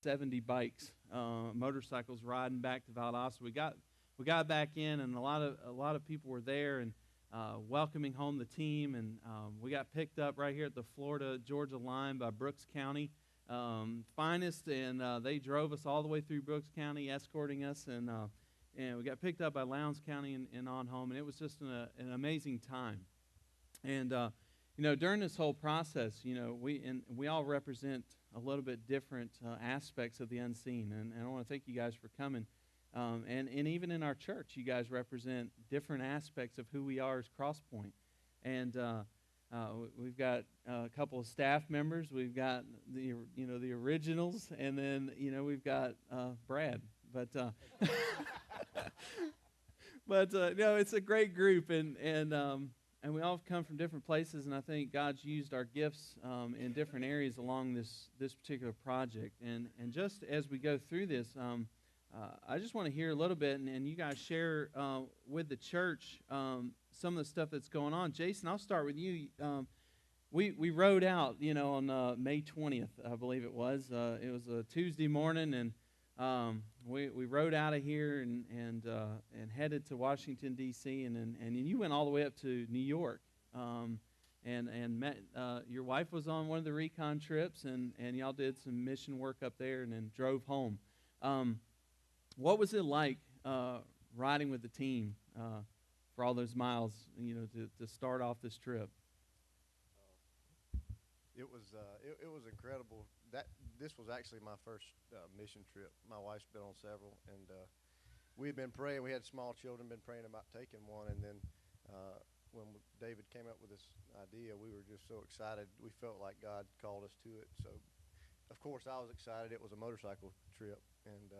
70 bikes, motorcycles riding back to Valdosta. We got back in, and a lot of people were there and welcoming home the team. And we got picked up right here at the Florida-Georgia line by Brooks County, finest, and they drove us all the way through Brooks County, escorting us, and we got picked up by Lowndes County and on home, and it was just an amazing time. And during this whole process, we all represent a little bit different aspects of the unseen, and I want to thank you guys for coming. And even in our church, you guys represent different aspects of who we are as Crosspoint. And we've got a couple of staff members. We've got the originals, and then we've got Brad. But no, it's a great group, and we all come from different places, and I think God's used our gifts in different areas along this particular project. And just as we go through this, I just want to hear a little bit, and you guys share with the church some of the stuff that's going on. Jason, I'll start with you. We rode out, on May 20th, I believe it was. It was a Tuesday morning, and we rode out of here and headed to Washington, D.C., and you went all the way up to New York, and met. Your wife was on one of the recon trips, and y'all did some mission work up there, and then drove home. What was it like riding with the team for all those miles, to start off this trip? It was incredible. This was actually my first mission trip. My wife's been on several, and we had been praying. We had small children, been praying about taking one, and then when David came up with this idea, we were just so excited. We felt like God called us to it. So, of course, I was excited. It was a motorcycle trip, and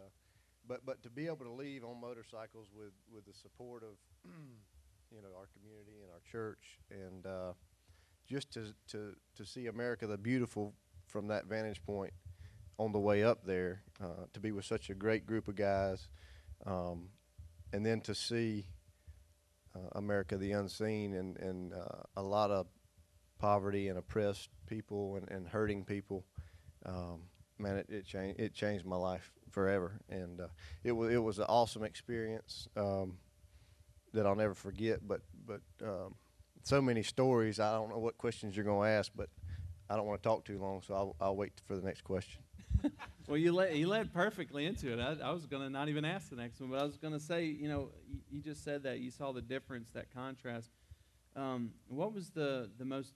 but to be able to leave on motorcycles with the support of our community and our church, and just to see America the Beautiful from that vantage point on the way up there, to be with such a great group of guys, and then to see America the Unseen and a lot of poverty and oppressed people and hurting people. Man, it changed my life forever, and it was an awesome experience that I'll never forget. But so many stories. I don't know what questions you're going to ask, but I don't want to talk too long, so I'll wait for the next question. Well, you led perfectly into it. I was going to not even ask the next one, but I was going to say, you just said that you saw the difference, that contrast. What was the most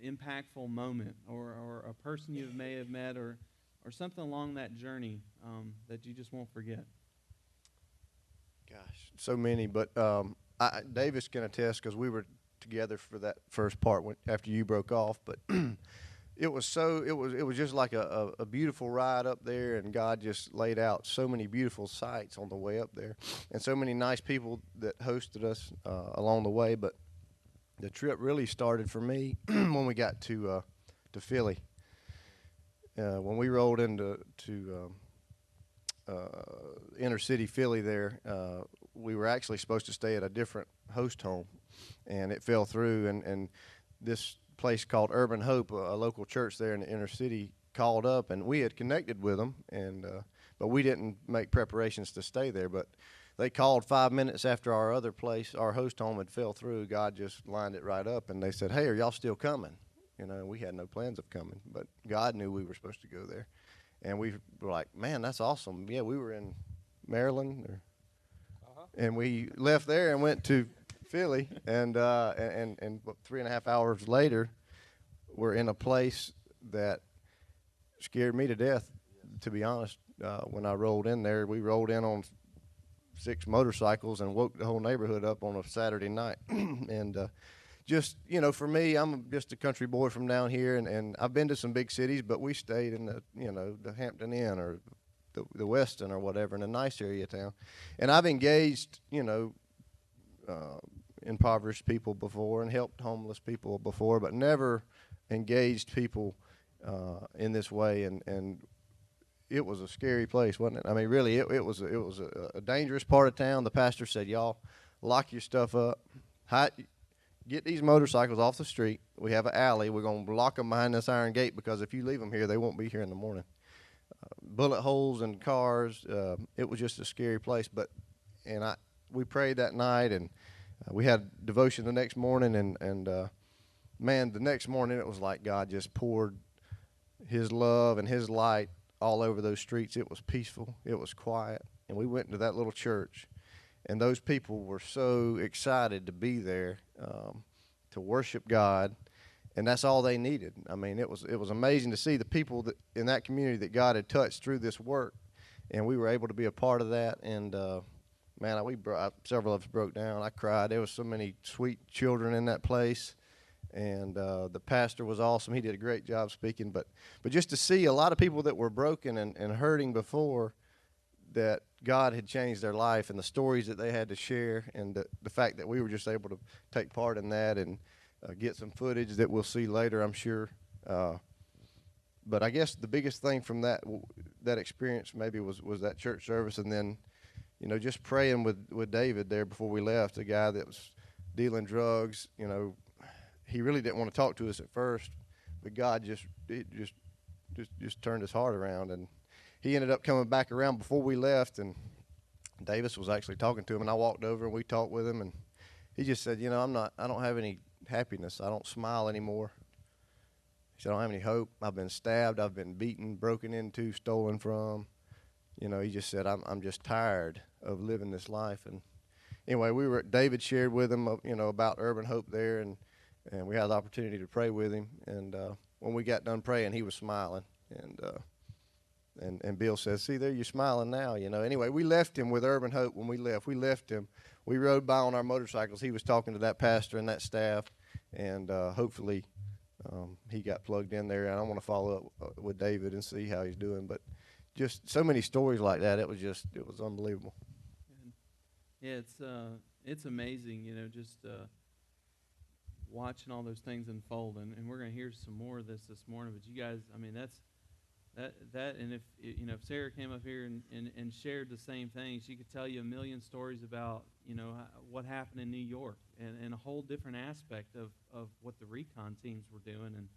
impactful moment, or a person you may have met, or something along that journey that you just won't forget? Gosh, so many, but Davis can attest because we were together for that first part after you broke off. But it was just like a beautiful ride up there, and God just laid out so many beautiful sights on the way up there, and so many nice people that hosted us along the way. But the trip really started for me when we got to Philly. When we rolled into inner city Philly there, we were actually supposed to stay at a different host home, and it fell through. And this place called Urban Hope, a local church there in the inner city, called up, and we had connected with them, but we didn't make preparations to stay there. But they called 5 minutes after our other place, our host home, had fell through. God just lined it right up, and they said, "Hey, are y'all still coming?" We had no plans of coming, but God knew we were supposed to go there. And we were like, "Man, that's awesome." Yeah, we were in Maryland, and we left there and went to Philly, and 3.5 hours later, we're in a place that scared me to death, to be honest. When I rolled in there, we rolled in on 6 motorcycles and woke the whole neighborhood up on a Saturday night. And just, for me, I'm just a country boy from down here, and I've been to some big cities, but we stayed in the Hampton Inn or the Westin or whatever, in a nice area of town. And I've engaged, impoverished people before and helped homeless people before, but never engaged people in this way. And it was a scary place, wasn't it? I mean, really, it was a dangerous part of town. The pastor said, "Y'all lock your stuff up. Get these motorcycles off the street. We have an alley. We're going to lock them behind this iron gate, because if you leave them here, they won't be here in the morning." bullet holes in cars. It was just a scary place. And we prayed that night, and we had devotion the next morning, and man, the next morning it was like God just poured His love and His light all over those streets. It was peaceful. It was quiet. And we went into that little church, and those people were so excited to be there, to worship God, and that's all they needed. I mean, it was amazing to see the people that in that community that God had touched through this work, and we were able to be a part of that. And man, several of us broke down. I cried. There was so many sweet children in that place, and the pastor was awesome. He did a great job speaking. But just to see a lot of people that were broken and hurting before, that God had changed their life, and the stories that they had to share, and the fact that we were just able to take part in that and get some footage that we'll see later, I'm sure. But I guess the biggest thing from that experience maybe was that church service, and then, just praying with David there before we left, a guy that was dealing drugs. He really didn't want to talk to us at first, but God just turned his heart around, and he ended up coming back around before we left, and Davis was actually talking to him, and I walked over and we talked with him, and he just said, I don't have any happiness. I don't smile anymore. He said, I don't have any hope. I've been stabbed. I've been beaten, broken into, stolen from. He just said, I'm just tired of living this life. And anyway, David shared with him, about Urban Hope there, and we had the opportunity to pray with him. And when we got done praying, he was smiling. And Bill says, see, there you're smiling now, Anyway, we left him with Urban Hope when we left. We left him. We rode by on our motorcycles. He was talking to that pastor and that staff, and hopefully he got plugged in there. And I want to follow up with David and see how he's doing. But just so many stories like that. It was unbelievable. Yeah, it's amazing, just watching all those things unfold. And we're going to hear some more of this morning. But you guys, I mean, and if Sarah came up here and shared the same thing, she could tell you a million stories about what happened in New York and a whole different aspect of what the recon teams were doing, and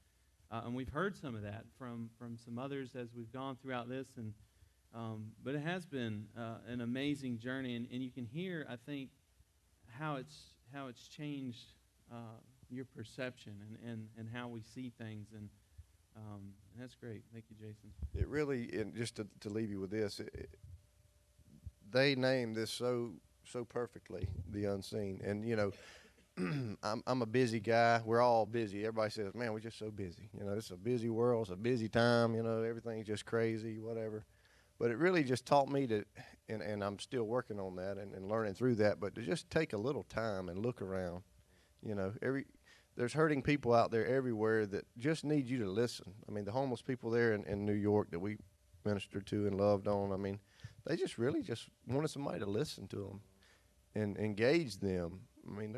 we've heard some of that from some others as we've gone throughout this, and but it has been an amazing journey, and you can hear, I think, how it's changed your perception and how we see things, and that's great. Thank you, Jason. It really, and just to leave you with this, they named this so perfectly, the unseen. And I'm a busy guy. We're all busy. Everybody says, "Man, we're just so busy." It's a busy world. It's a busy time. Everything's just crazy, whatever. But it really just taught me to, and I'm still working on that and learning through that. But to just take a little time and look around. There's hurting people out there everywhere that just need you to listen. I mean, the homeless people there in New York that we ministered to and loved on, I mean, they just really just wanted somebody to listen to them and engage them. I mean,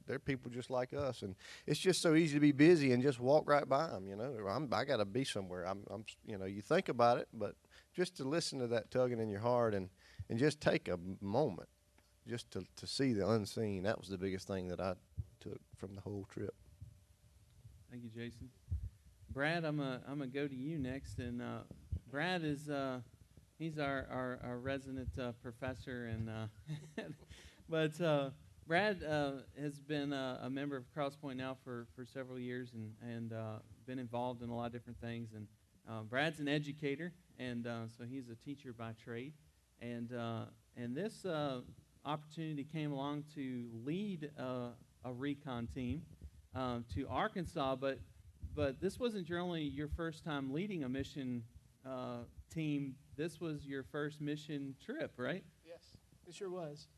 they're people just like us, and it's just so easy to be busy and just walk right by them. I got to be somewhere. I'm you think about it, but just to listen to that tugging in your heart and just take a moment just to see the unseen. That was the biggest thing that I took from the whole trip. Thank you, Jason. Brad, I'm gonna go to you next, and Brad is he's our resident professor, and but Brad has been a member of Crosspoint now for several years, and been involved in a lot of different things. And Brad's an educator, and so he's a teacher by trade, and this opportunity came along to lead a recon team to Arkansas, but this wasn't your first time leading a mission team. This was your first mission trip, right? Yes, it sure was.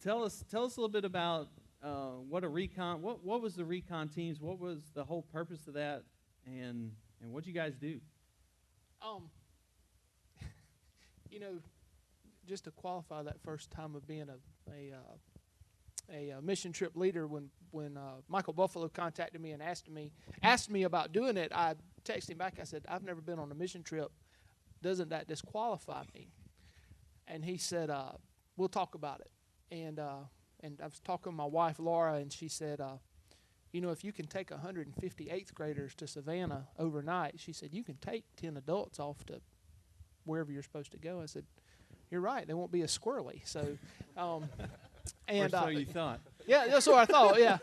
Tell us a little bit about what was the recon teams? What was the whole purpose of that, and what did you guys do? Just to qualify that first time of being a mission trip leader, when Michael Buffalo contacted me and asked me about doing it, I texted him back. I said, I've never been on a mission trip. Doesn't that disqualify me? And he said, we'll talk about it. And I was talking with my wife, Laura, and she said, if you can take 150 8th graders to Savannah overnight, she said, you can take 10 adults off to wherever you're supposed to go. I said, you're right. They won't be as squirrely. So, Or and so you thought. yeah, that's what I thought. Yeah,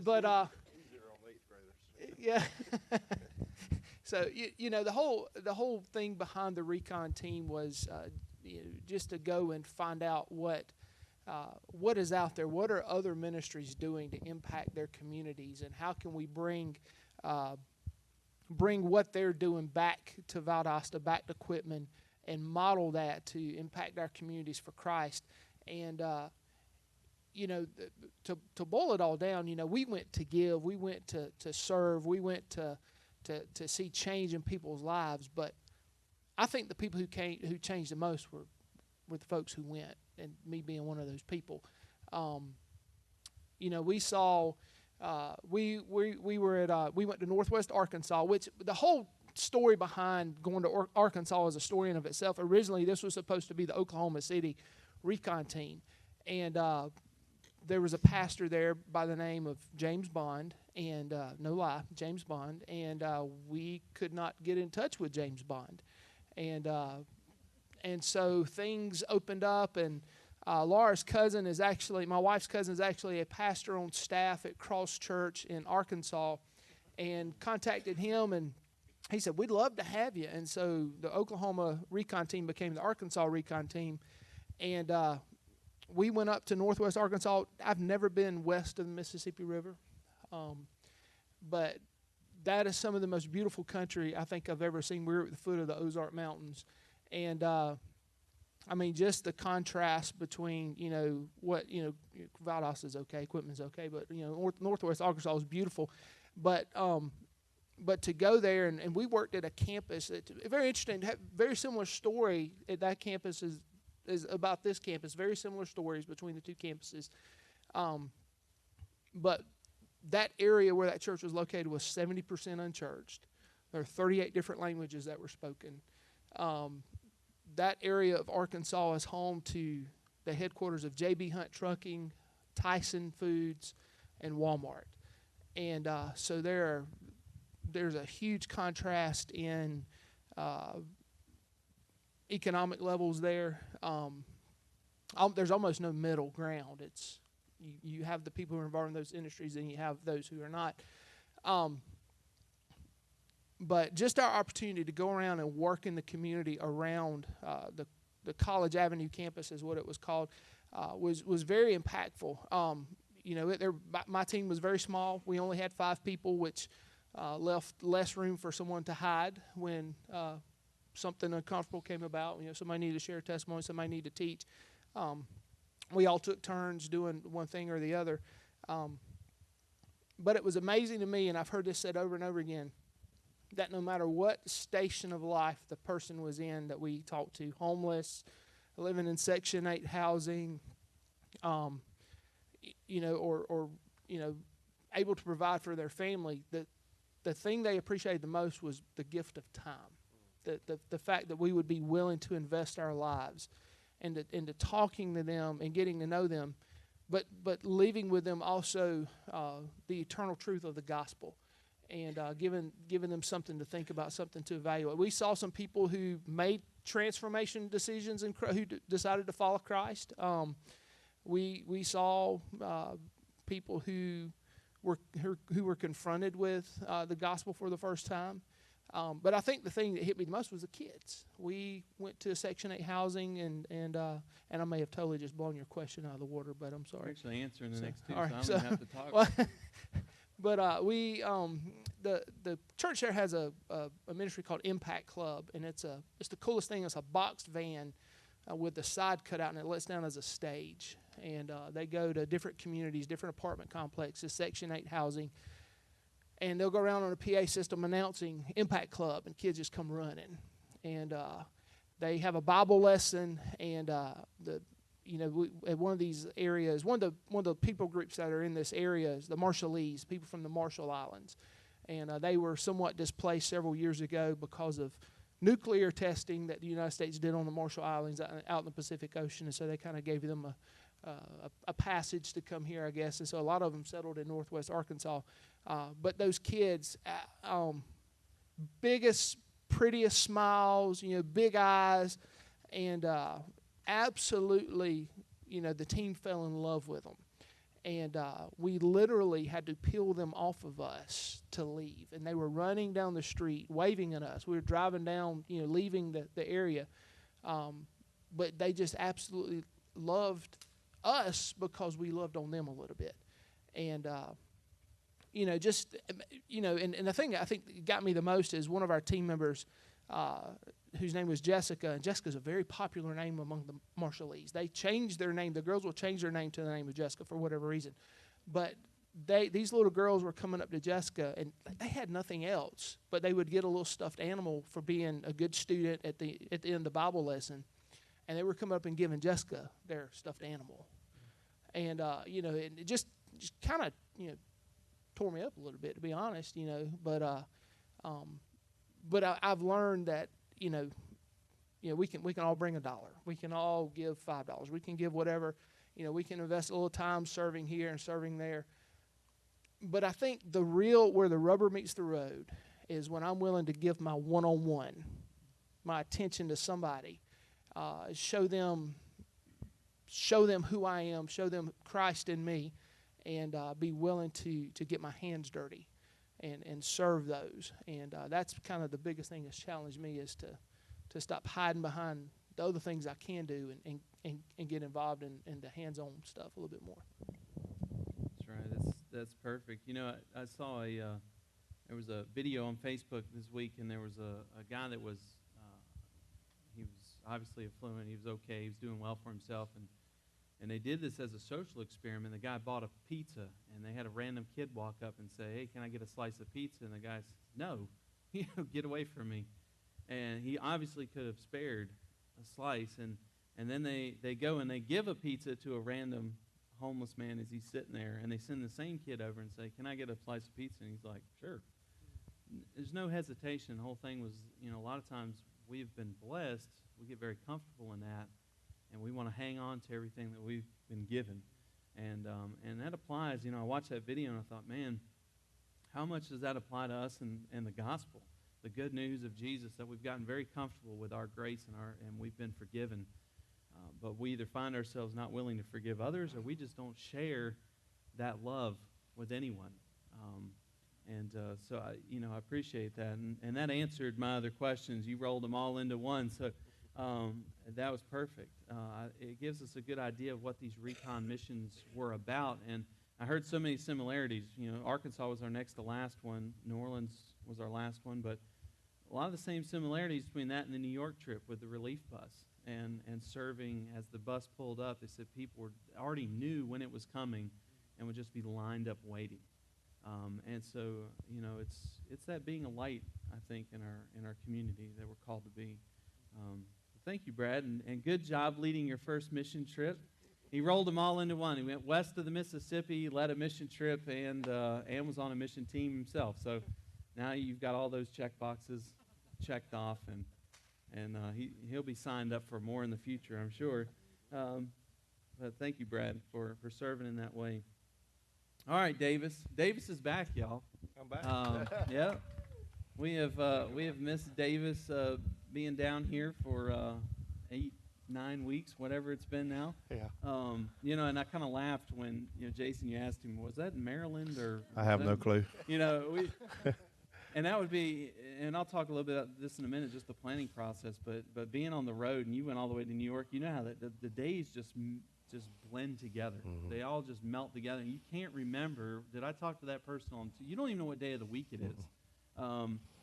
but Easier on the 8th graders. yeah. So the whole thing behind the recon team was just to go and find out what is out there, what are other ministries doing to impact their communities, and how can we bring what they're doing back to Valdosta, back to Quitman, and model that to impact our communities for Christ. And to boil it all down, we went to give, we went to serve, we went to see change in people's lives. But I think the people who changed the most were the folks who went, and me being one of those people. We saw we went to Northwest Arkansas, which the whole story behind going to Arkansas is a story in of itself. Originally, this was supposed to be the Oklahoma City recon team, and there was a pastor there by the name of James Bond, and no lie, James Bond, and we could not get in touch with James Bond, and so things opened up, and Laura's cousin is actually, my wife's cousin is actually a pastor on staff at Cross Church in Arkansas, and contacted him, and he said, we'd love to have you. And so the Oklahoma recon team became the Arkansas recon team, and we went up to Northwest Arkansas. I've never been west of the Mississippi River, but that is some of the most beautiful country I think I've ever seen. We were at the foot of the Ozark Mountains, and just the contrast between Valdosta is okay, Quitman's okay, but Northwest Arkansas is beautiful, but to go there, and we worked at a campus. Very interesting. Very similar story at that campus is about this campus. Very similar stories between the two campuses. But that area where that church was located was 70% unchurched. There are 38 different languages that were spoken. That area of Arkansas is home to the headquarters of J.B. Hunt Trucking, Tyson Foods, and Walmart. And so there's a huge contrast in economic levels there. There's almost no middle ground. It's you have the people who are involved in those industries, and you have those who are not. But just our opportunity to go around and work in the community around the College Avenue campus is what it was called, was very impactful. My team was very small. We only had 5 people, which left less room for someone to hide when something uncomfortable came about. Somebody needed to share a testimony, somebody needed to teach. We all took turns doing one thing or the other. But it was amazing to me, and I've heard this said over and over again, that no matter what station of life the person was in that we talked to, homeless, living in Section 8 housing, or able to provide for their family, the thing they appreciated the most was the gift of time, the fact that we would be willing to invest our lives into talking to them and getting to know them, but leaving with them also the eternal truth of the gospel, and giving them something to think about, something to evaluate. We saw some people who made transformation decisions and who decided to follow Christ. We saw people who were confronted with the gospel for the first time. But I think the thing that hit me the most was the kids. We went to Section 8 housing, and I may have totally just blown your question out of the water, but I'm sorry. You're actually answering the next two, all right, so I don't even have to talk. Well, but the church there has a ministry called Impact Club, and it's the coolest thing. It's a boxed van with the side cut out, and it lets down as a stage. And they go to different communities, different apartment complexes, Section 8 housing, and they'll go around on a PA system announcing Impact Club, and kids just come running. And they have a Bible lesson, and at one of these areas, one of the people groups that are in this area is the Marshallese, people from the Marshall Islands, and they were somewhat displaced several years ago because of nuclear testing that the United States did on the Marshall Islands out in the Pacific Ocean, and so they kind of gave them a passage to come here, I guess, and so a lot of them settled in Northwest Arkansas. But those kids, biggest prettiest smiles, big eyes, and absolutely, the team fell in love with them. And we literally had to peel them off of us to leave. And they were running down the street, waving at us. We were driving down, leaving the area. But they just absolutely loved us because we loved on them a little bit. And, and the thing I think got me the most is one of our team members, whose name was Jessica, and Jessica's a very popular name among the Marshallese. They change their name. The girls will change their name to the name of Jessica for whatever reason. But these little girls were coming up to Jessica, and they had nothing else, but they would get a little stuffed animal for being a good student at the end of the Bible lesson, and they were coming up and giving Jessica their stuffed animal. And, and it just kind of, tore me up a little bit, to be honest, but I've learned that, we can all bring $1. We can all give $5. We can give whatever. We can invest a little time serving here and serving there. But I think where the rubber meets the road is when I'm willing to give my one-on-one, my attention to somebody, show them who I am, show them Christ in me, and be willing to get my hands dirty and serve those. And that's kind of the biggest thing that's challenged me, is to stop hiding behind the other things I can do and get involved in the hands-on stuff a little bit more. That's right. That's perfect. I saw there was a video on Facebook this week, and there was a guy that was he was obviously affluent. He was okay. He was doing well for himself, and they did this as a social experiment. The guy bought a pizza, and they had a random kid walk up and say, "Hey, can I get a slice of pizza?" And the guy says, "No, get away from me." And he obviously could have spared a slice. And then they go and they give a pizza to a random homeless man as he's sitting there, and they send the same kid over and say, "Can I get a slice of pizza?" And he's like, "Sure." There's no hesitation. The whole thing was, a lot of times we've been blessed. We get very comfortable in that, and we want to hang on to everything that we've been given. And that applies. I watched that video and I thought, man, how much does that apply to us and the gospel, the good news of Jesus, that we've gotten very comfortable with our grace and we've been forgiven. But we either find ourselves not willing to forgive others, or we just don't share that love with anyone. So I appreciate that. And that answered my other questions. You rolled them all into one. So that was perfect. It gives us a good idea of what these recon missions were about. And I heard so many similarities. Arkansas was our next to last one. New Orleans was our last one. But a lot of the same similarities between that and the New York trip with the relief bus and serving. As the bus pulled up, they said people already knew when it was coming and would just be lined up waiting. And so, it's that being a light, I think, in our community that we're called to be. Thank you, Brad, and good job leading your first mission trip. He rolled them all into one. He went west of the Mississippi, led a mission trip, and was on a mission team himself. So now you've got all those check boxes checked off, and he'll be signed up for more in the future, I'm sure. But thank you, Brad, for serving in that way. All right, Davis. Davis is back, y'all. I'm back. Yeah, we have missed Davis being down here for 8-9 weeks, whatever it's been now. Yeah. And I kind of laughed when Jason, you asked him, was that in Maryland or? I have no clue. And that would be, and I'll talk a little bit about this in a minute, just the planning process. But being on the road, and you went all the way to New York, you know how the days just blend together. Mm-hmm. They all just melt together. And you can't remember, did I talk to that person on, you don't even know what day of the week it is.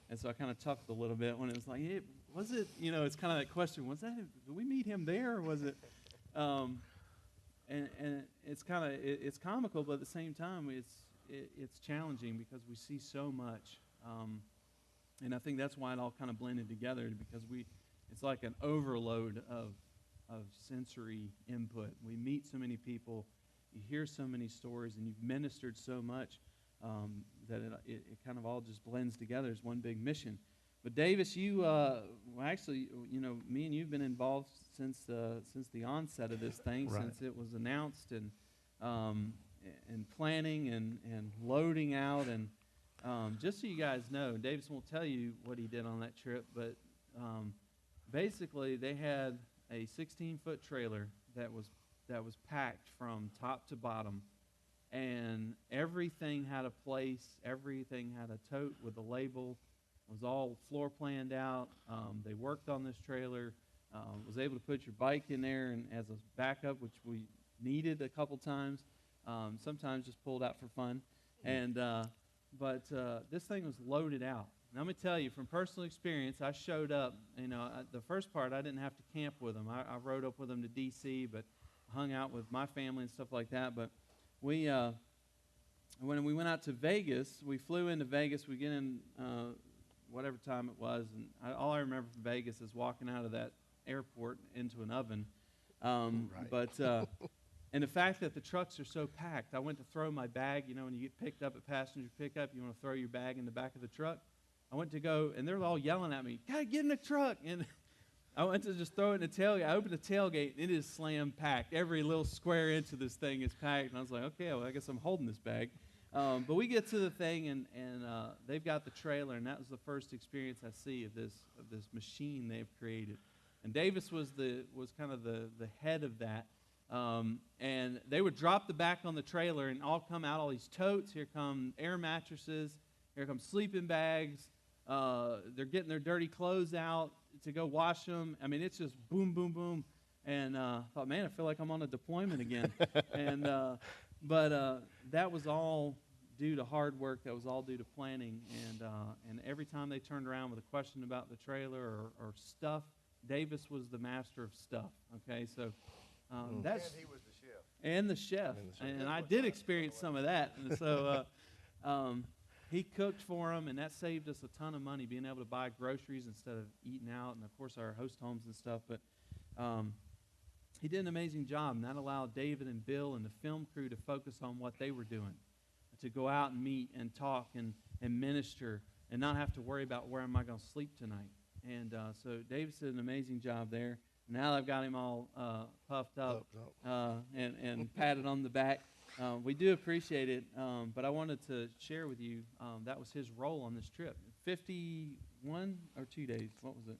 And so I kind of chuckled a little bit when it was like, hey, was it, it's kind of that question, was that, did we meet him there, or was it, and it's kind of, it's comical, but at the same time, it's challenging because we see so much. And I think that's why it all kind of blended together, because it's like an overload of sensory input. We meet so many people, you hear so many stories, and you've ministered so much that it kind of all just blends together as one big mission. But Davis, you actually, me and you've been involved since the onset of this thing, right. Since it was announced and planning and loading out, and just so you guys know, Davis won't tell you what he did on that trip, but basically they had a 16-foot trailer that was packed from top to bottom, and everything had a place, everything had a tote with a label. It was all floor planned out. They worked on this trailer. Was able to put your bike in there and as a backup, which we needed a couple times. Sometimes just pulled out for fun. And but this thing was loaded out. Now, let me tell you, from personal experience, I showed up. The first part, I didn't have to camp with them. I rode up with them to D.C., but hung out with my family and stuff like that. But we, when we went out to Vegas, we flew into Vegas. We get in whatever time it was, and all I remember from Vegas is walking out of that airport into an oven. Right. But and the fact that the trucks are so packed, I went to throw my bag. When you get picked up at passenger pickup, you want to throw your bag in the back of the truck. I went to go, and they're all yelling at me, "Gotta get in the truck!" And I went to just throw it in the tailgate. I opened the tailgate, and it is slam packed. Every little square inch of this thing is packed. And I was like, okay, well, I guess I'm holding this bag. But we get to the thing, and they've got the trailer, and that was the first experience I see of this machine they've created. And Davis was kind of the head of that. And they would drop the back on the trailer, and all come out all these totes. Here come air mattresses. Here come sleeping bags. They're getting their dirty clothes out to go wash them. I mean, it's just boom, boom, boom. And I thought, man, I feel like I'm on a deployment again. But that was all due to hard work. That was all due to planning. And every time they turned around with a question about the trailer or stuff, Davis was the master of stuff. Okay, so that's And he was the chef. and the chef. And I did experience some of that. And so he cooked for them, and that saved us a ton of money, being able to buy groceries instead of eating out, and, of course, our host homes and stuff. But he did an amazing job, and that allowed David and Bill and the film crew to focus on what they were doing, to go out and meet and talk and minister and not have to worry about where am I going to sleep tonight. And so David did an amazing job there. Now I've got him all puffed up and patted on the back. We do appreciate it, but I wanted to share with you that was his role on this trip. 51 or 2 days, what was it?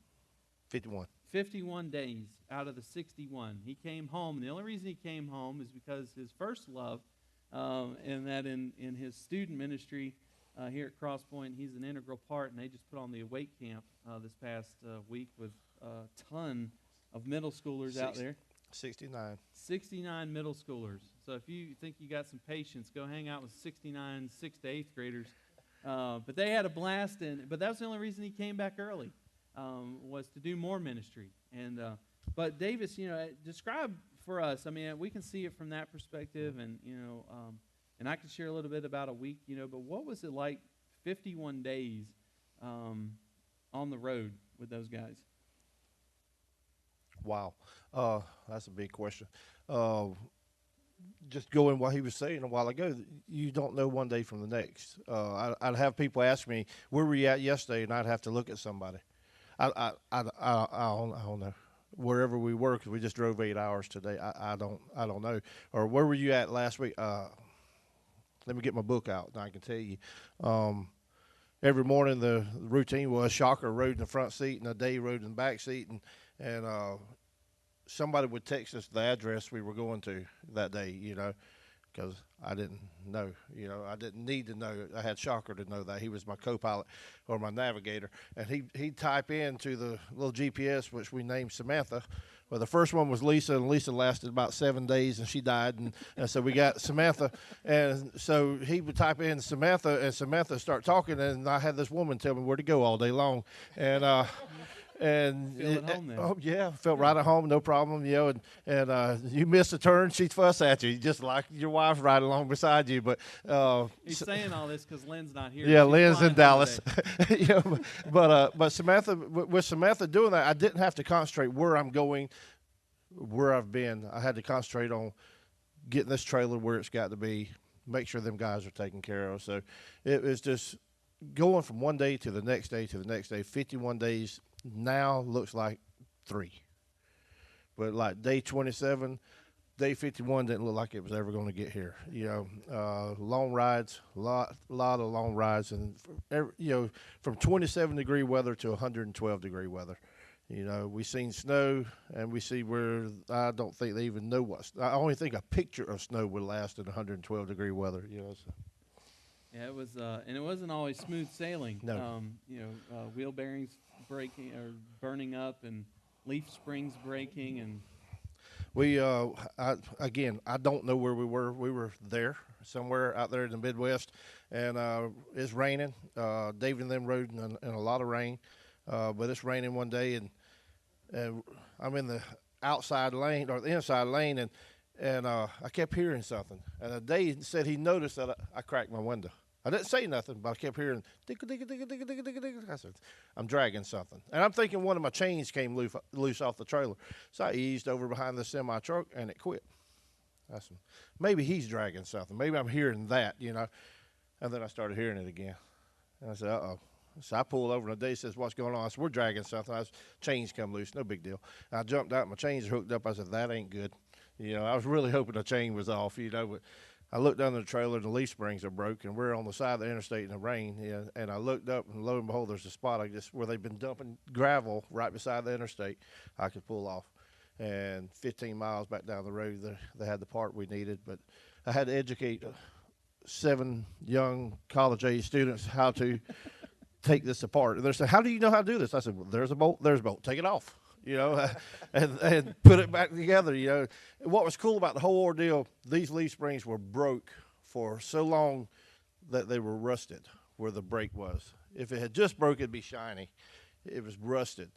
51. 51 days out of the 61. He came home, and the only reason he came home is because his first love, and that in his student ministry here at Cross Point, he's an integral part, and they just put on the Awake Camp this past week with a ton of middle schoolers out there. 69. 69 middle schoolers. So if you think you got some patience, go hang out with 69 6th to 8th graders. But they had a blast, but that was the only reason he came back early, was to do more ministry. And but Davis, describe for us. I mean, we can see it from that perspective, and and I can share a little bit about a week, but what was it like 51 days on the road with those guys? Wow. That's a big question. Just going what he was saying a while ago, you don't know one day from the next. I'd have people ask me, where were you at yesterday? And I'd have to look at somebody. I don't know. Wherever we were, because we just drove 8 hours today. I don't know. Or where were you at last week? Let me get my book out, and I can tell you. Every morning the routine was Shocker rode in the front seat, and Dave rode in the back seat, and somebody would text us the address we were going to that day, because I didn't know. I didn't need to know. I had Shocker to know that. He was my co-pilot or my navigator. And he'd type into the little GPS, which we named Samantha. Well, the first one was Lisa, and Lisa lasted about 7 days, and she died. And so we got Samantha. And so he would type in Samantha, and Samantha start talking, and I had this woman tell me where to go all day long. And and Feel at home there. oh yeah, felt right at home, no problem. And you miss a turn, she'd fuss at you, just like your wife right along beside you. But He's saying all this because Lynn's not here. yeah, She's Lynn's flying in home Dallas. today. But Samantha, with Samantha doing that, I didn't have to concentrate where I'm going, where I've been. I had to concentrate on getting this trailer where it's got to be, make sure them guys are taken care of. So it was just going from one day to the next day to the next day. 51 days now looks like 3. But like day 27, day 51 didn't look like it was ever going to get here. Long rides, lot of long rides, and from 27-degree weather to 112-degree weather. We seen snow, and we see where I don't think they even know what. I only think a picture of snow would last in 112-degree weather. So. Yeah, it was, and it wasn't always smooth sailing. No. Wheel bearings breaking or burning up, and leaf springs breaking, and We, I don't know where we were. We were there, somewhere out there in the Midwest, and it's raining. David and them rode in a lot of rain, but it's raining one day, and I'm in the outside lane or the inside lane, and I kept hearing something. And Dave said he noticed that I cracked my window. I didn't say nothing, but I kept hearing I said, I'm dragging something. And I'm thinking one of my chains came loose off the trailer. So I eased over behind the semi truck and it quit. I said, maybe he's dragging something. Maybe I'm hearing that, And then I started hearing it again. And I said, uh-oh. So I pulled over and Dave says, what's going on? I said, we're dragging something. Chains come loose, no big deal. And I jumped out, my chains are hooked up. I said, that ain't good. I was really hoping the chain was off, but I looked under the trailer and the leaf springs are broke, and we're on the side of the interstate in the rain. And I looked up, and lo and behold, there's a spot where they've been dumping gravel right beside the interstate. I could pull off, and 15 miles back down the road, they had the part we needed. But I had to educate 7 young college-age students how to take this apart. And they're saying, "How do you know how to do this?" I said, "Well, there's a bolt. There's a bolt. Take it off." And put it back together. What was cool about the whole ordeal, these leaf springs were broke for so long that they were rusted where the break was. If it had just broke, it'd be shiny. It was rusted.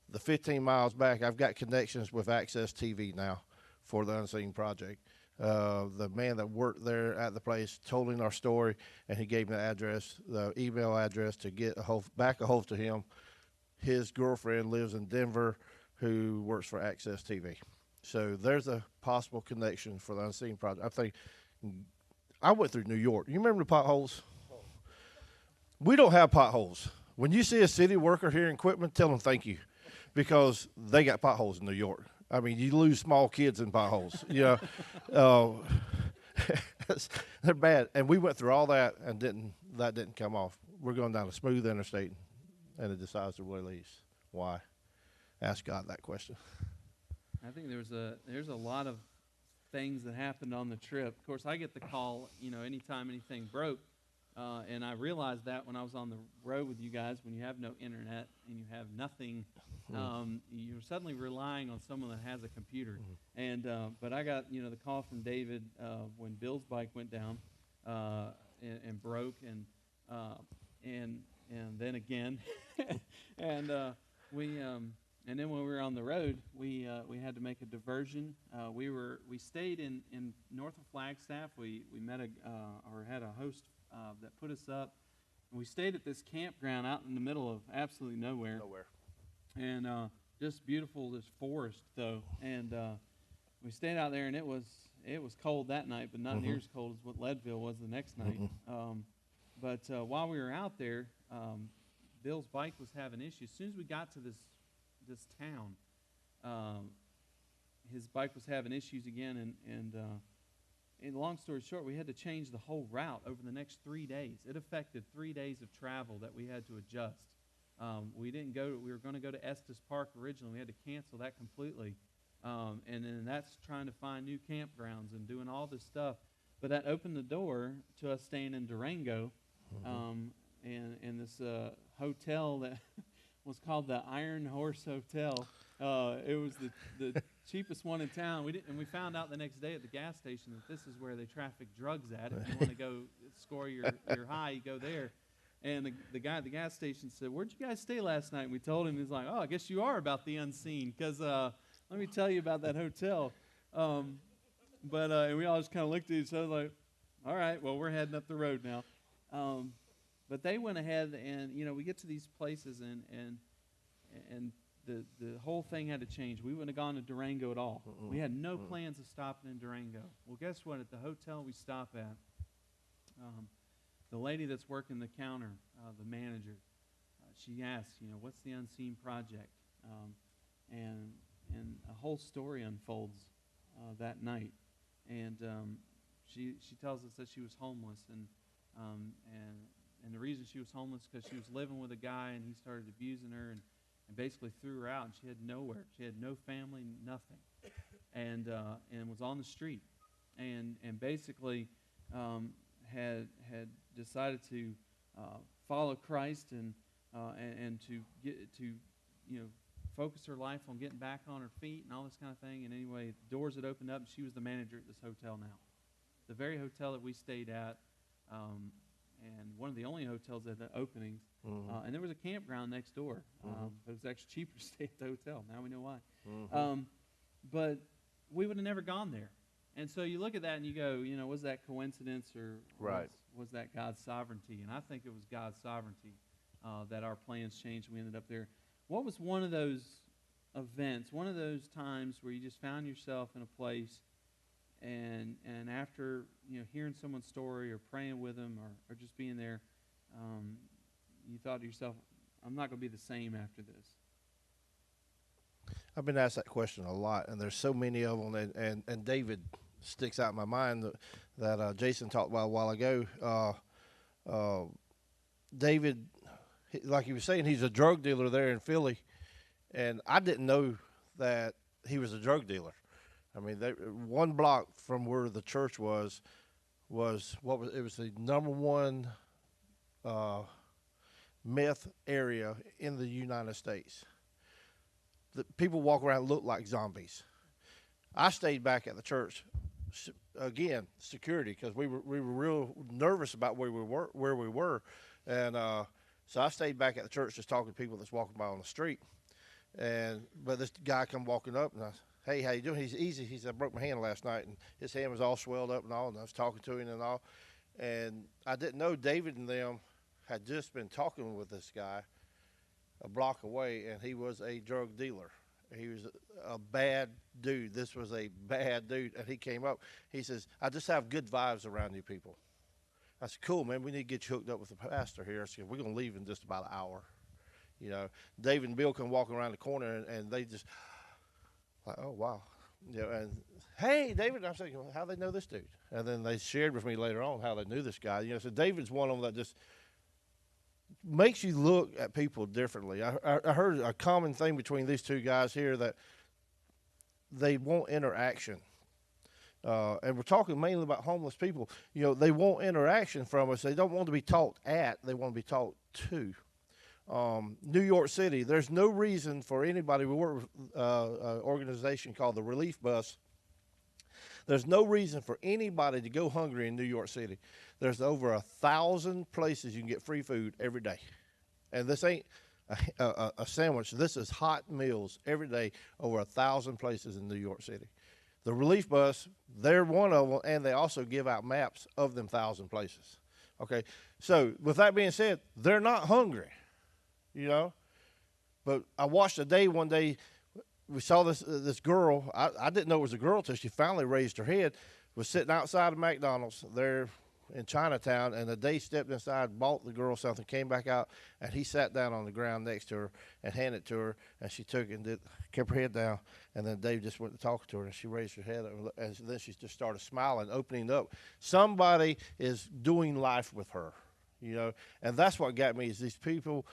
The 15 miles back, I've got connections with Access TV now for the UnSeen project. The man that worked there at the place told him our story, and he gave me the address, the email address to get back a hold to him. His girlfriend lives in Denver, who works for Access TV. So there's a possible connection for the UnSeen project. I went through New York. You remember the potholes? We don't have potholes. When you see a city worker here in Quitman, tell them thank you, because they got potholes in New York. I mean, you lose small kids in potholes. They're bad. And we went through all that, and that didn't come off. We're going down a smooth interstate, and it decides to release. Why? Ask God that question. I think there's a lot of things that happened on the trip. Of course, I get the call, anytime anything broke, and I realized that when I was on the road with you guys, when you have no internet and you have nothing, you're suddenly relying on someone that has a computer. And but I got the call from David when Bill's bike went down and broke, and then again, and and then when we were on the road, we had to make a diversion. We stayed in north of Flagstaff. We met had a host that put us up. And we stayed at this campground out in the middle of absolutely nowhere. And just beautiful, this forest though. And we stayed out there, and it was cold that night, but not near as cold as what Leadville was the next night. But while we were out there, Bill's bike was having issues. As soon as we got to this town, his bike was having issues again, and long story short, we had to change the whole route over the next 3 days. It affected 3 days of travel that we had to adjust. We were going to go to Estes Park originally. We had to cancel that completely. And then that's trying to find new campgrounds and doing all this stuff. But that opened the door to us staying in Durango, and this hotel that was called the Iron Horse Hotel. It was the cheapest one in town. We found out the next day at the gas station that this is where they traffic drugs at. If you want to go score your high, you go there. And the guy at the gas station said, "Where'd you guys stay last night?" And we told him. He's like, "Oh, I guess you are about the UnSeen, because let me tell you about that hotel." But and we all just kind of looked at each other like, "All right, well, we're heading up the road now." But they went ahead, and we get to these places, and the whole thing had to change. We wouldn't have gone to Durango at all. We had no plans of stopping in Durango. Well, guess what? At the hotel we stop at, the lady that's working the counter, the manager, she asks, "What's the UnSeen project?" And a whole story unfolds. that night, and she tells us that she was homeless, and the reason she was homeless because she was living with a guy, and he started abusing her and basically threw her out, and she had nowhere. She had no family, nothing, and was on the street, and basically had decided to follow Christ and to get to focus her life on getting back on her feet and all this kind of thing. And anyway, doors had opened up, and she was the manager at this hotel now, the very hotel that we stayed at, and one of the only hotels that had openings. Mm-hmm. And there was a campground next door, Mm-hmm. but it was actually cheaper to stay at the hotel. Now we know why. Mm-hmm. But we would have never gone there. And so you look at that and you go, was that coincidence or Right. was that God's sovereignty? And I think it was God's sovereignty that our plans changed and we ended up there. What was one of those events, one of those times where you just found yourself in a place and after hearing someone's story or praying with them or just being there, you thought to yourself, I'm not going to be the same after this? I've been asked that question a lot, and there's so many of them, and David sticks out in my mind that Jason talked about a while ago. David, like he was saying, he's a drug dealer there in Philly, and I didn't know that he was a drug dealer. I mean, one block from where the church was it was the number one meth area in the United States. The people walk around and look like zombies. I stayed back at the church, again, security, because we were real nervous about where we were, and so I stayed back at the church just talking to people that's walking by on the street. But this guy come walking up, and I said, "Hey, how you doing?" He's easy. He said, "I broke my hand last night," and his hand was all swelled up and all. And I was talking to him and all, and I didn't know David and them had just been talking with this guy a block away, and he was a drug dealer. He was a bad dude. This was a bad dude. And he came up. He says, "I just have good vibes around you people." I said, "Cool, man. We need to get you hooked up with the pastor here." I said, "We're going to leave in just about an hour." David and Bill come walking around the corner, and they just, like, "Oh, wow." And, "Hey, David." I'm saying, "How they know this dude?" And then they shared with me later on how they knew this guy. So David's one of them that just makes you look at people differently. I heard a common thing between these two guys here, that they want interaction. And we're talking mainly about homeless people. They want interaction from us. They don't want to be talked at. They want to be talked to. New York City, there's no reason for anybody. We work with an organization called the Relief Bus. There's no reason for anybody to go hungry in New York City. There's over 1,000 places you can get free food every day. And this ain't a sandwich. This is hot meals every day, over 1,000 places in New York City. The Relief Bus, they're one of them, and they also give out maps of them 1,000 places. Okay, so with that being said, they're not hungry, But I watched a day one day. We saw this girl. I didn't know it was a girl until she finally raised her head. Was sitting outside of McDonald's there in Chinatown, and the day stepped inside, bought the girl something, came back out, and he sat down on the ground next to her and handed it to her, and she took it and kept her head down, and then Dave just went to talk to her, and she raised her head up, and then she just started smiling, opening up. Somebody is doing life with her, and that's what got me, is these people,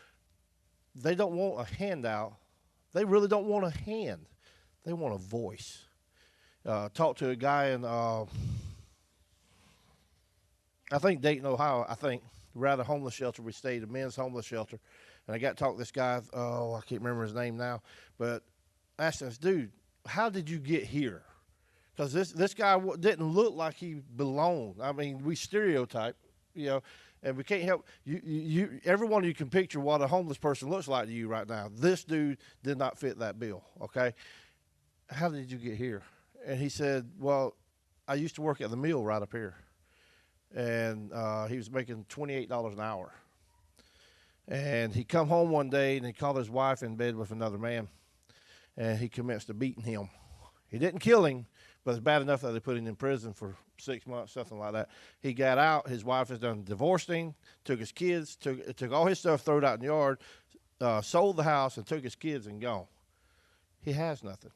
they don't want a handout. They really don't want a hand. They want a voice. Talked to a guy in, I think Dayton, Ohio. We're at a homeless shelter. We stayed, a men's homeless shelter. And I got to talk to this guy. I can't remember his name now. But I asked him, "Dude, how did you get here?" Because this guy didn't look like he belonged. I mean, we stereotype, and we can't help you. Everyone, you can picture what a homeless person looks like to you right now. This dude did not fit that bill. Okay, how did you get here? And he said, "Well, I used to work at the mill right up here, and he was making $28 an hour. And he come home one day and he called his wife in bed with another man, and he commenced to beating him. He didn't kill him, but it's bad enough that they put him in prison for 6 months, something like that. He got out. His wife has done divorced him, took his kids, took all his stuff, threw it out in the yard, sold the house, and took his kids and gone. He has nothing.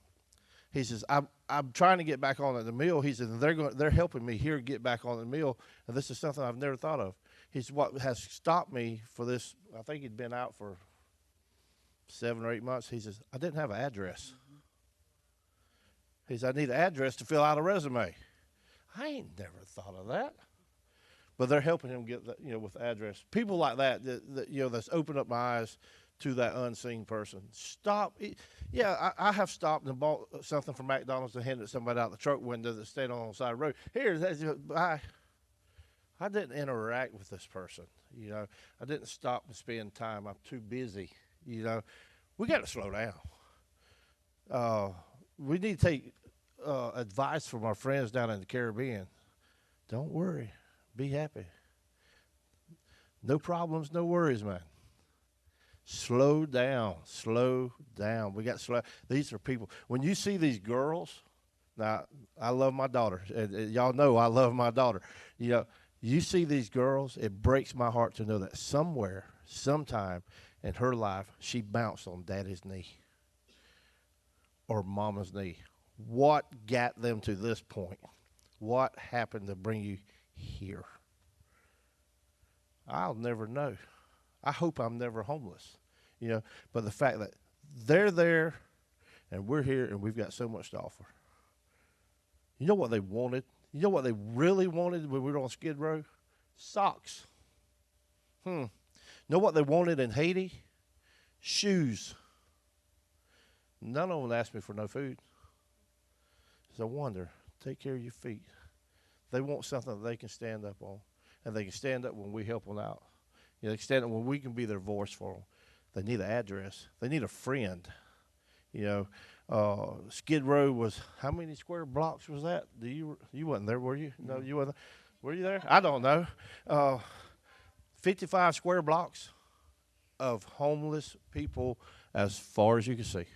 He says, I'm trying to get back on the mill. He says, and they're helping me here get back on the mill, and this is something I've never thought of. He said, what has stopped me for this, I think he'd been out for 7 or 8 months. He says, I didn't have an address. He said, I need an address to fill out a resume. I ain't never thought of that. But they're helping him get that, with the address. People like that, that's opened up my eyes to that unseen person. Stop. Yeah, I have stopped and bought something from McDonald's and handed somebody out the truck window that's standing on the side of the road. Here, I didn't interact with this person. I didn't stop and spend time. I'm too busy. We got to slow down. We need to take advice from our friends down in the Caribbean. Don't worry. Be happy. No problems, no worries, man. Slow down. Slow down. We got to slow. These are people. When you see these girls, now I love my daughter. And y'all know I love my daughter. You see these girls, it breaks my heart to know that somewhere, sometime in her life, she bounced on daddy's knee or mama's knee. What got them to this point? What happened to bring you here? I'll never know. I hope I'm never homeless, but the fact that they're there and we're here and we've got so much to offer. You know what they wanted? You know what they really wanted when we were on Skid Row? Socks. Know what they wanted in Haiti? Shoes. None of them asked me for no food. It's a wonder. Take care of your feet. They want something that they can stand up on, and they can stand up when we help them out. They can stand up when we can be their voice for them. They need an address. They need a friend. Skid Row was, how many square blocks was that? You wasn't there, were you? No, you wasn't. Were you there? I don't know. 55 square blocks of homeless people as far as you can see.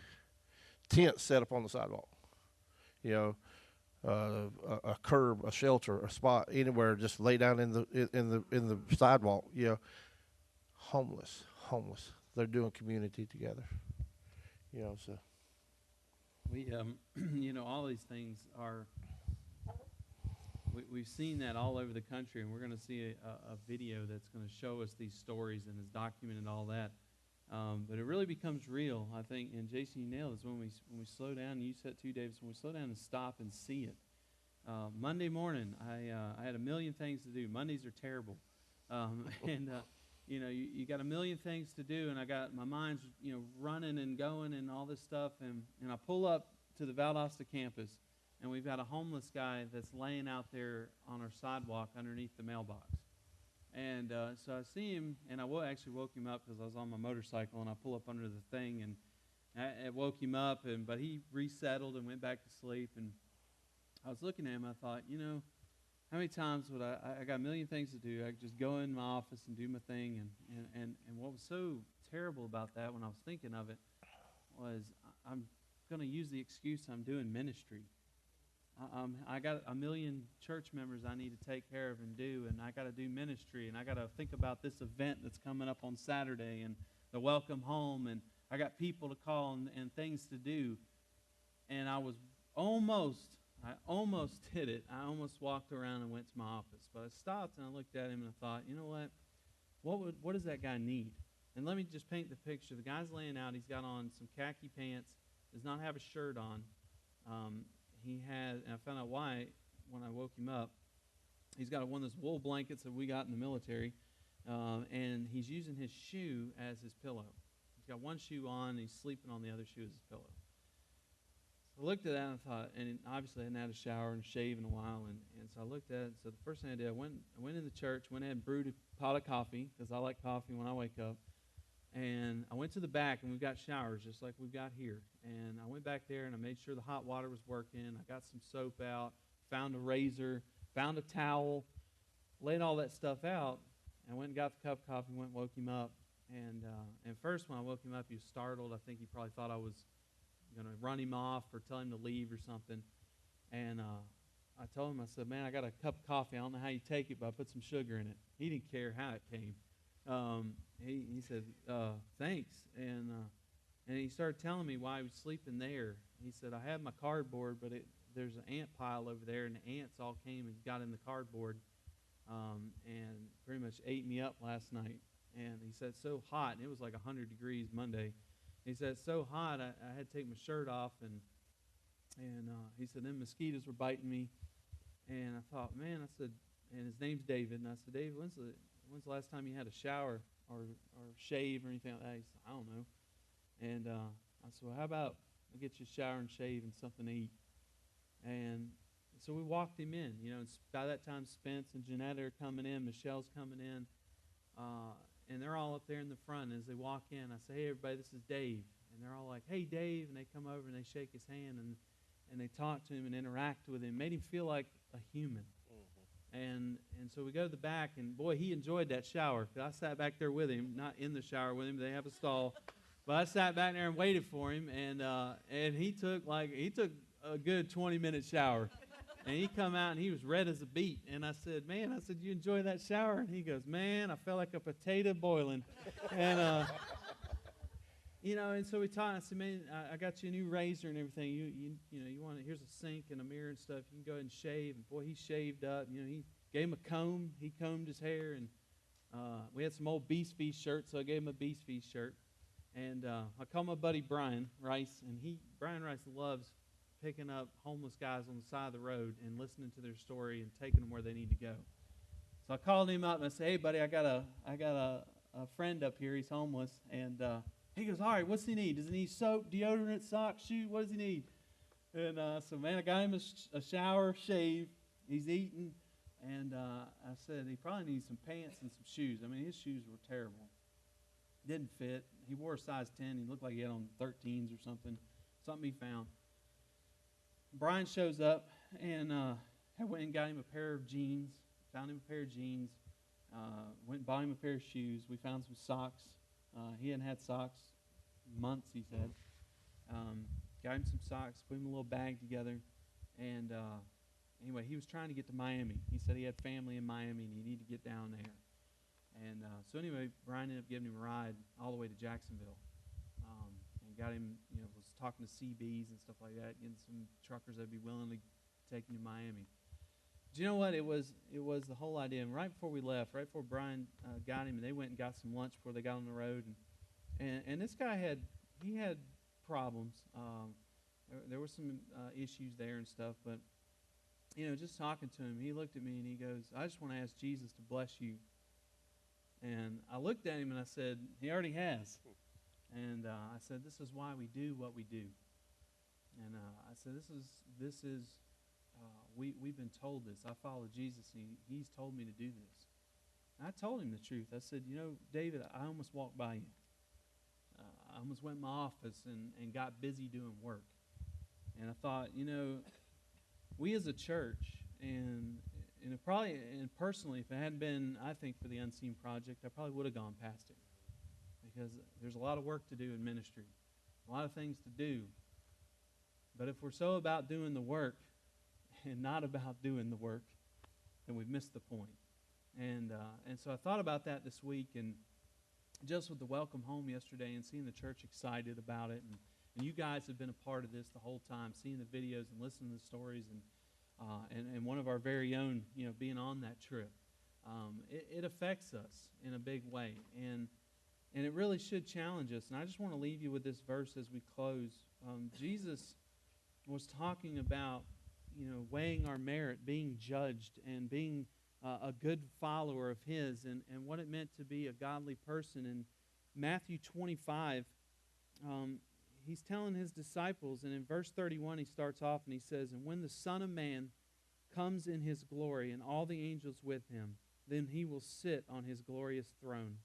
Tents set up on the sidewalk. A curb, a shelter, a spot, anywhere, just lay down in the sidewalk. Homeless. They're doing community together. So We, all these things are. We've seen that all over the country, and we're going to see a video that's going to show us these stories and has documented all that. But it really becomes real, I think. And Jason, you nailed it. When we slow down, and you said too, Davis, when we slow down and stop and see it. Monday morning, I had a million things to do. Mondays are terrible, you got a million things to do, and I got my mind's running and going and all this stuff, and I pull up to the Valdosta campus, and we've got a homeless guy that's laying out there on our sidewalk underneath the mailbox. And so I see him, and I actually woke him up because I was on my motorcycle, and I pull up under the thing, and I woke him up, but he resettled and went back to sleep. And I was looking at him, I thought, how many times would I got a million things to do. I could just go in my office and do my thing. And what was so terrible about that when I was thinking of it was I'm going to use the excuse I'm doing ministry. I got a million church members I need to take care of and do, and I got to do ministry, and I got to think about this event that's coming up on Saturday and the welcome home, and I got people to call and things to do. And I almost did it. I almost walked around and went to my office, but I stopped and I looked at him and I thought, you know what? What does that guy need? And let me just paint the picture. The guy's laying out. He's got on some khaki pants. Does not have a shirt on. He had, and I found out why when I woke him up. He's got one of those wool blankets that we got in the military, and he's using his shoe as his pillow. He's got one shoe on, and he's sleeping on the other shoe as his pillow. So I looked at that and I thought, and obviously I hadn't had a shower and shave in a while, and so I looked at it. So the first thing I did, I went in the church, went ahead and brewed a pot of coffee because I like coffee when I wake up. And I went to the back, and we've got showers just like we've got here. And I went back there, and I made sure the hot water was working. I got some soap out, found a razor, found a towel, laid all that stuff out, and went and got the cup of coffee, went and woke him up. And first when I woke him up, he was startled. I think he probably thought I was going to run him off or tell him to leave or something. And I told him, I said, man, I got a cup of coffee. I don't know how you take it, but I put some sugar in it. He didn't care how it came. He said, thanks. And he started telling me why he was sleeping there he said, I have my cardboard, but there's an ant pile over there, and the ants all came and got in the cardboard and pretty much ate me up last night. And he said, so hot, and it was like 100 degrees Monday. He said, so hot, I had to take my shirt off, and he said, then mosquitoes were biting me. And I thought, man, I said, and his name's David, and I said, David, when's the last time you had a shower or shave or anything like that? He said, I don't know. And I said, well, how about I get you a shower and shave and something to eat? And so we walked him in. You know, and by that time, Spence and Jeanette are coming in, Michelle's coming in, and they're all up there in the front. And as they walk in, I say, hey, everybody, this is Dave. And they're all like, hey, Dave, and they come over and they shake his hand and they talk to him and interact with him, made him feel like a human. And so we go to the back, and boy, he enjoyed that shower. 'Cause I sat back there with him, not in the shower with him. They have a stall, but I sat back there and waited for him. And he took a good 20-minute shower, and he come out and he was red as a beet. And I said, man, you enjoy that shower? And he goes, man, I felt like a potato boiling. And you know, and so we talked. I said, man, I got you a new razor and everything. You want it? Here's a sink and a mirror and stuff. You can go ahead and shave. And boy, he shaved up. You know, he gave him a comb. He combed his hair, and we had some old Beast Feast shirts, so I gave him a Beast Feast shirt. And I called my buddy Brian Rice, and Brian Rice loves picking up homeless guys on the side of the road and listening to their story and taking them where they need to go. So I called him up and I said, hey, buddy, I got a friend up here. He's homeless, and he goes, all right, what's he need? Does he need soap, deodorant, socks, shoes? What does he need? And so, man, I got him a shower, shave. He's eating. And I said he probably needs some pants and some shoes. I mean, his shoes were terrible. Didn't fit. He wore a size 10. He looked like he had on 13s or something he found. Brian shows up, and I went and got him a pair of jeans, found him a pair of jeans, went and bought him a pair of shoes. We found some socks. He hadn't had socks months, he said. Got him some socks, put him in a little bag together, and anyway, he was trying to get to Miami. He said he had family in Miami and he needed to get down there. And so anyway, Brian ended up giving him a ride all the way to Jacksonville, and got him, was talking to CBs and stuff like that, getting some truckers that'd be willing to take him to Miami. Do you know what? It was the whole idea. And right before we left, right before Brian got him, and they went and got some lunch before they got on the road. And this guy had problems. There were some issues there and stuff. But, just talking to him, he looked at me and he goes, I just want to ask Jesus to bless you. And I looked at him and I said, he already has. And I said, this is why we do what we do. And I said, this is we've been told this. I follow Jesus, and he's told me to do this. And I told him the truth. I said, David, I almost walked by you. I almost went in my office and got busy doing work. And I thought, we as a church, and personally, if it hadn't been, I think, for the UnSeen Project, I probably would have gone past it. Because there's a lot of work to do in ministry, a lot of things to do. But if we're so about doing the work and not about doing the work, then we've missed the point. And so I thought about that this week, and just with the welcome home yesterday and seeing the church excited about it, and you guys have been a part of this the whole time, seeing the videos and listening to the stories, and one of our very own, being on that trip. It affects us in a big way, and it really should challenge us. And I just want to leave you with this verse as we close. Jesus was talking about, weighing our merit, being judged, and being a good follower of his, and what it meant to be a godly person. In Matthew 25, he's telling his disciples, and in verse 31 he starts off and he says, and when the Son of Man comes in his glory and all the angels with him, then he will sit on his glorious throne.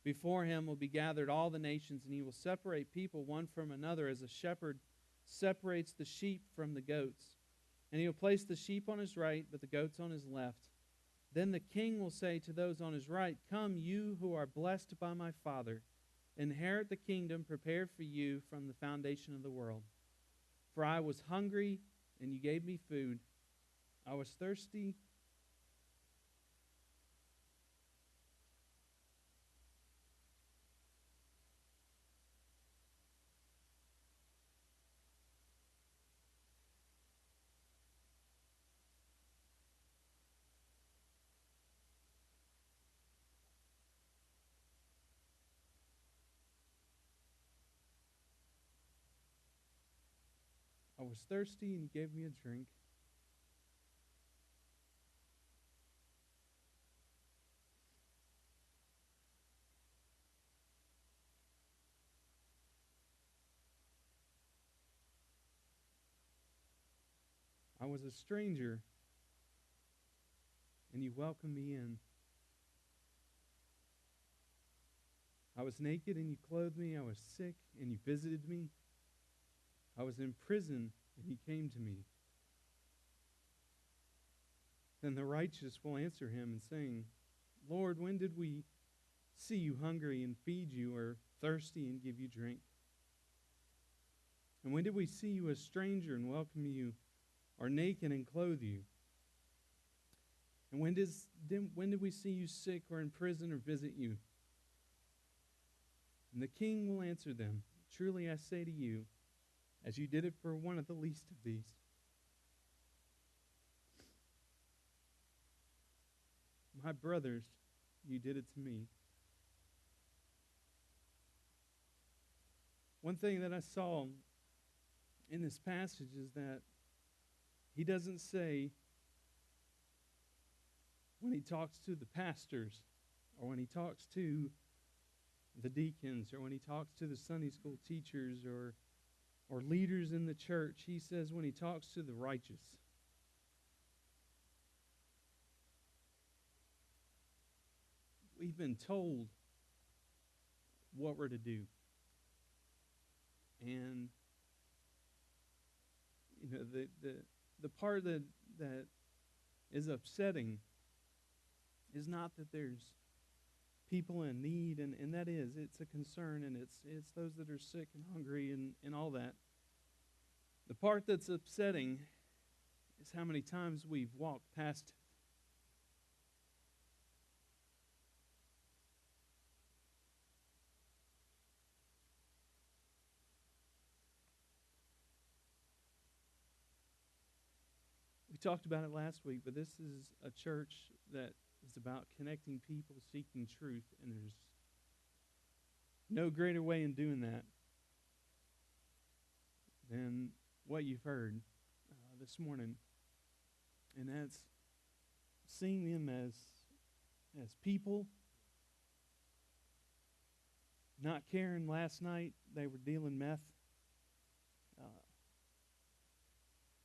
Before him will be gathered all the nations, and he will separate people one from another as a shepherd separates the sheep from the goats. And he will place the sheep on his right, but the goats on his left. Then the king will say to those on his right, come, you who are blessed by my Father, inherit the kingdom prepared for you from the foundation of the world. For I was hungry, and you gave me food. I was thirsty, I was thirsty, and you gave me a drink. I was a stranger, and you welcomed me in. I was naked, and you clothed me. I was sick, and you visited me. I was in prison, and you came to me. Then the righteous will answer him and sing, Lord, when did we see you hungry and feed you, or thirsty and give you drink? And when did we see you a stranger and welcome you, or naked and clothe you? And when did we see you sick or in prison or visit you? And the king will answer them, truly I say to you, as you did it for one of the least of these, my brothers, you did it to me. One thing that I saw in this passage is that he doesn't say, when he talks to the pastors, or when he talks to the deacons, or when he talks to the Sunday school teachers, or leaders in the church, he says when he talks to the righteous. We've been told what we're to do. And you know, the part that is upsetting is not that there's people in need, and that is, it's a concern, and it's those that are sick and hungry and all that. The part that's upsetting is how many times we've walked past it. We talked about it last week, but this is a church that is about connecting people seeking truth, and there's no greater way in doing that than what you've heard this morning, and that's seeing them as people, not caring. Last night they were dealing meth.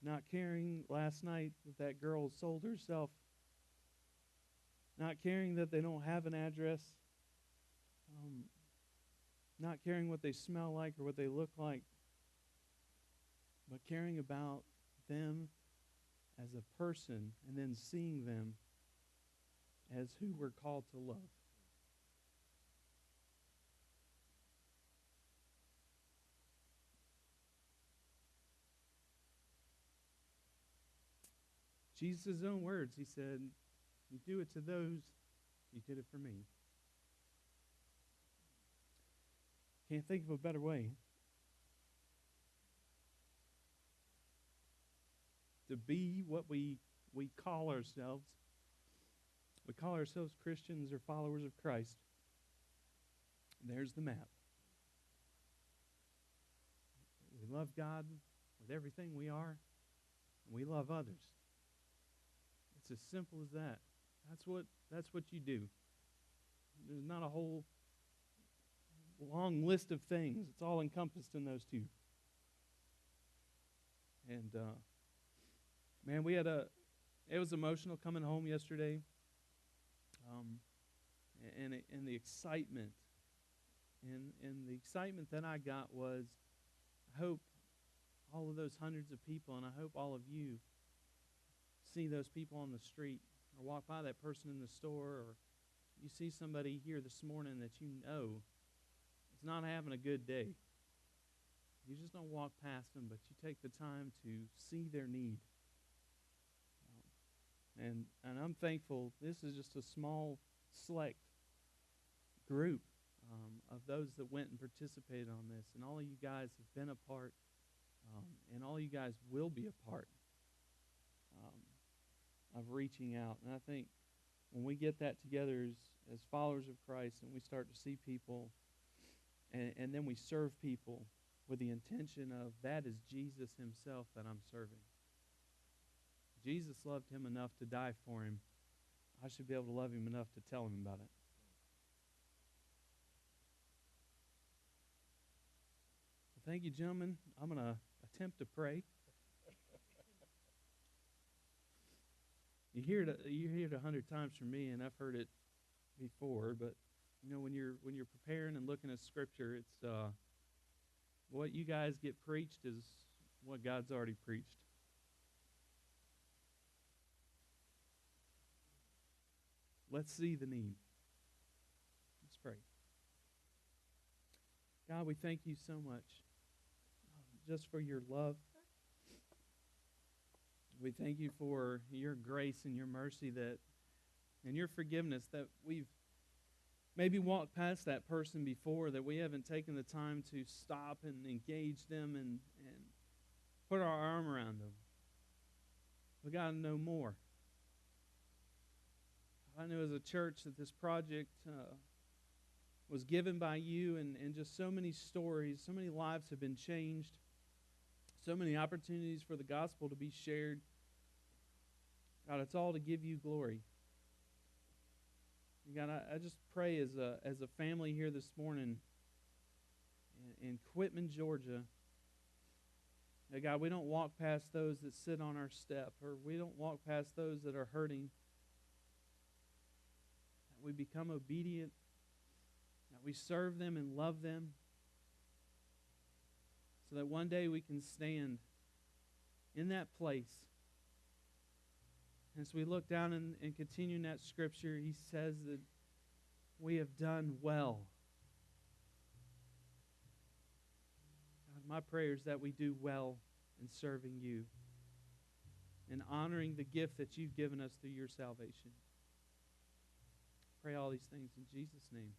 Not caring last night that girl sold herself. Not caring that they don't have an address. Not caring what they smell like or what they look like. But caring about them as a person, and then seeing them as who we're called to love. Jesus' own words, he said, you do it to those, you did it for me. Can't think of a better way to be what we call ourselves. We call ourselves Christians or followers of Christ. There's the map. We love God with everything we are, and we love others. It's as simple as that. That's what you do. There's not a whole long list of things. It's all encompassed in those two. And man, it was emotional coming home yesterday. And the excitement, and the excitement that I got was, I hope all of those hundreds of people, and I hope all of you see those people on the street, or walk by that person in the store, or you see somebody here this morning that you know is not having a good day. You just don't walk past them, but you take the time to see their need. And I'm thankful. This is just a small, select group of those that went and participated on this. And all of you guys have been a part, and all you guys will be a part of reaching out. And I think when we get that together as followers of Christ, and we start to see people, and then we serve people, with the intention of that is Jesus himself that I'm serving. Jesus loved him enough to die for him. I should be able to love him enough to tell him about it. Well, thank you, gentlemen. I'm going to attempt to pray. You hear it 100 times from me, and I've heard it before. But when you're preparing and looking at Scripture, it's what you guys get preached is what God's already preached. Let's see the need. Let's pray. God, we thank you so much just for your love. We thank you for your grace and your mercy and your forgiveness that we've maybe walked past that person before, that we haven't taken the time to stop and engage them and put our arm around them. We got to know more. I know as a church that this project was given by you, and just so many stories, so many lives have been changed, so many opportunities for the gospel to be shared. God, it's all to give you glory. God, I just pray as a family here this morning in Quitman, Georgia, that God, we don't walk past those that sit on our step, or we don't walk past those that are hurting. That we become obedient, that we serve them and love them, so that one day we can stand in that place. As we look down and continue in that scripture, he says that we have done well. God, my prayer is that we do well in serving you and honoring the gift that you've given us through your salvation. Pray all these things in Jesus' name.